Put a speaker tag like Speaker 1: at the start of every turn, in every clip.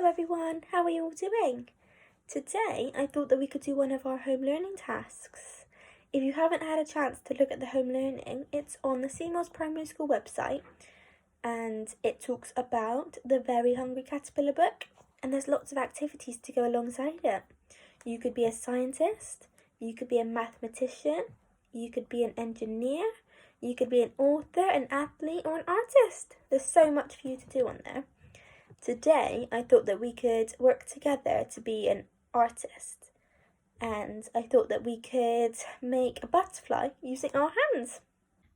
Speaker 1: Hello everyone, how are you all doing? Today I thought that we could do one of our home learning tasks. If you haven't had a chance to look at the home learning, it's on the Seymour's Primary School website and it talks about the Very Hungry Caterpillar book, and there's lots of activities to go alongside it. You could be a scientist, you could be a mathematician, you could be an engineer, you could be an author, an athlete or an artist. There's so much for you to do on there. Today, I thought that we could work together to be an artist, and I thought that we could make a butterfly using our hands.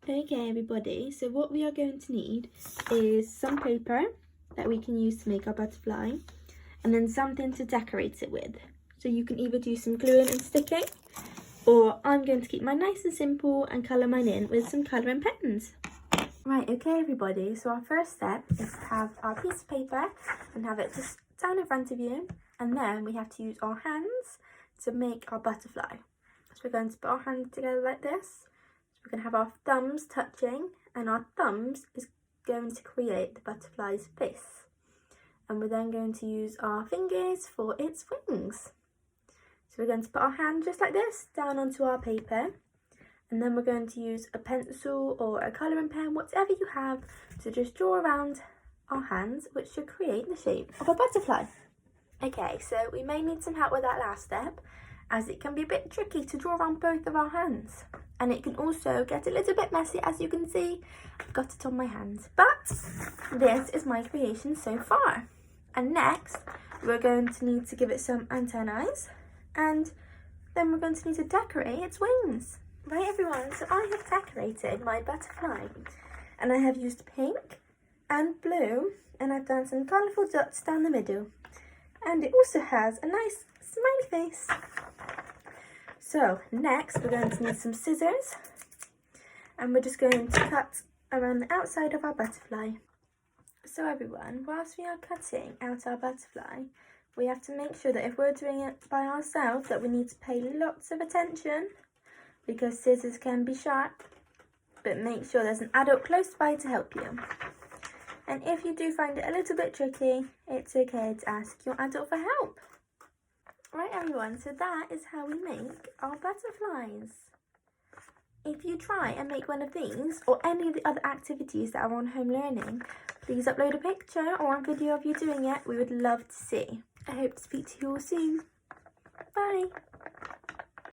Speaker 1: Okay, everybody, so what we are going to need is some paper that we can use to make our butterfly, and then something to decorate it with. So you can either do some gluing and sticking, or I'm going to keep mine nice and simple and colour mine in with some colouring pens. Right, okay everybody, so our first step is to have our piece of paper and have it just down in front of you, and then we have to use our hands to make our butterfly. So we're going to put our hands together like this. So we're going to have our thumbs touching, and our thumbs is going to create the butterfly's face. And we're then going to use our fingers for its wings. So we're going to put our hand just like this down onto our paper. And then we're going to use a pencil or a colouring pen, whatever you have, to just draw around our hands, which should create the shape of a butterfly. Okay, so we may need some help with that last step, as it can be a bit tricky to draw around both of our hands. And it can also get a little bit messy, as you can see. I've got it on my hands. But this is my creation so far. And next, we're going to need to give it some antennae, and then we're going to need to decorate its wings. Right everyone, so I have decorated my butterfly, and I have used pink and blue, and I've done some colourful dots down the middle, and it also has a nice smiley face. So next we're going to need some scissors, and we're just going to cut around the outside of our butterfly. So everyone, whilst we are cutting out our butterfly, we have to make sure that if we're doing it by ourselves, that we need to pay lots of attention, because scissors can be sharp, but make sure there's an adult close by to help you. And if you do find it a little bit tricky, it's okay to ask your adult for help. Right everyone, so that is how we make our butterflies. If you try and make one of these, or any of the other activities that are on home learning, please upload a picture or a video of you doing it. We would love to see. I hope to speak to you all soon. Bye.